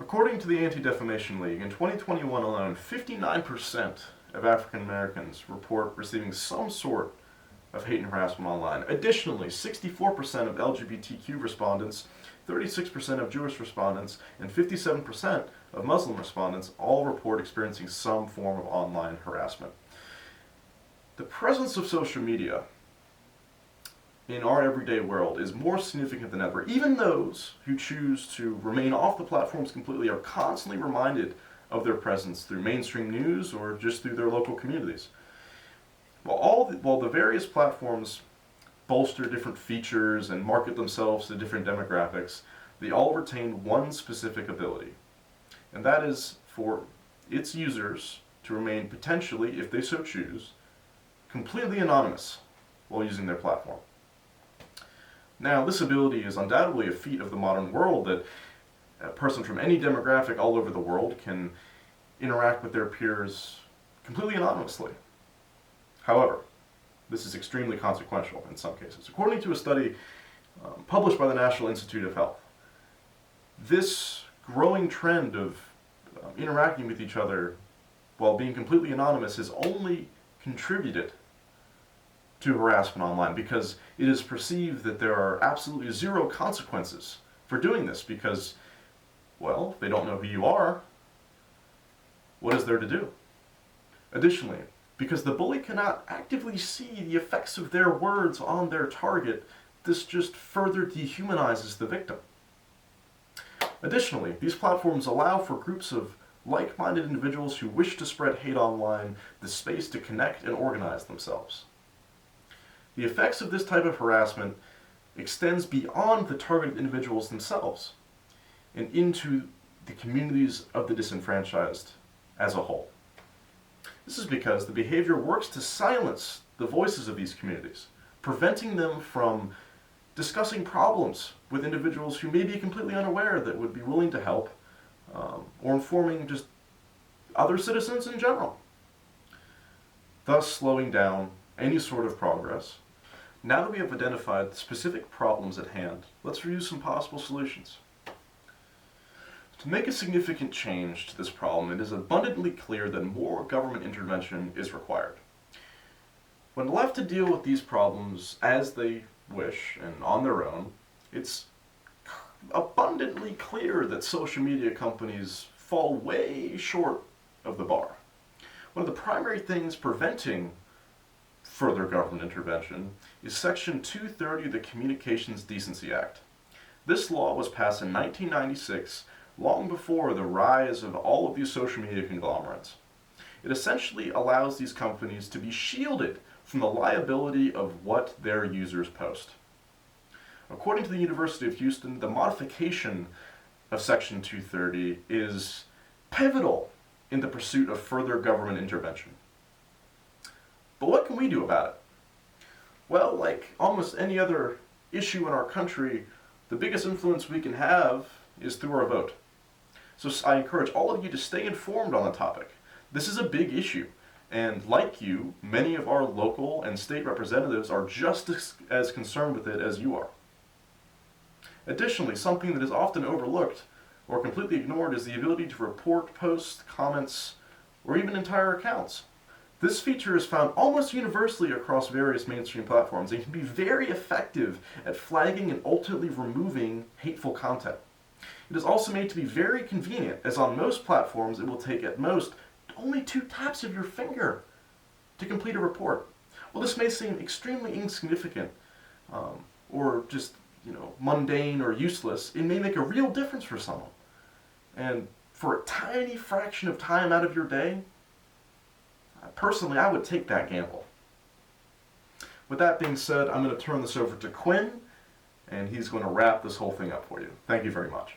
According to the Anti-Defamation League, in 2021 alone, 59% of African Americans report receiving some sort of hate and harassment online. Additionally, 64% of LGBTQ respondents, 36% of Jewish respondents, and 57% of Muslim respondents all report experiencing some form of online harassment. The presence of social media in our everyday world is more significant than ever. Even those who choose to remain off the platforms completely are constantly reminded of their presence through mainstream news or just through their local communities. While the various platforms bolster different features and market themselves to different demographics, they all retain one specific ability, and that is for its users to remain potentially, if they so choose, completely anonymous while using their platform. Now, this ability is undoubtedly a feat of the modern world, that a person from any demographic all over the world can interact with their peers completely anonymously. However, this is extremely consequential in some cases. According to a study published by the National Institute of Health, this growing trend of interacting with each other while being completely anonymous has only contributed to harassment online, because it is perceived that there are absolutely zero consequences for doing this, because, well, if they don't know who you are, what is there to do? Additionally, because the bully cannot actively see the effects of their words on their target, this just further dehumanizes the victim. Additionally, these platforms allow for groups of like-minded individuals who wish to spread hate online the space to connect and organize themselves. The effects of this type of harassment extends beyond the targeted individuals themselves and into the communities of the disenfranchised as a whole. This is because the behavior works to silence the voices of these communities, preventing them from discussing problems with individuals who may be completely unaware that would be willing to help, or informing just other citizens in general, thus slowing down any sort of progress. Now that we have identified the specific problems at hand, let's review some possible solutions. To make a significant change to this problem, it is abundantly clear that more government intervention is required. When left to deal with these problems as they wish and on their own, it's abundantly clear that social media companies fall way short of the bar. One of the primary things preventing further government intervention is Section 230 of the Communications Decency Act. This law was passed in 1996, long before the rise of all of these social media conglomerates. It essentially allows these companies to be shielded from the liability of what their users post. According to the University of Houston, the modification of Section 230 is pivotal in the pursuit of further government intervention. But what can we do about it? Well, like almost any other issue in our country, the biggest influence we can have is through our vote. So I encourage all of you to stay informed on the topic. This is a big issue, and like you, many of our local and state representatives are just as concerned with it as you are. Additionally, something that is often overlooked or completely ignored is the ability to report posts, comments, or even entire accounts. This feature is found almost universally across various mainstream platforms and can be very effective at flagging and ultimately removing hateful content. It is also made to be very convenient, as on most platforms it will take at most only 2 taps of your finger to complete a report. While this may seem extremely insignificant or just mundane or useless, it may make a real difference for someone. And for a tiny fraction of time out of your day, personally, I would take that gamble. With that being said, I'm going to turn this over to Quinn, and he's going to wrap this whole thing up for you. Thank you very much.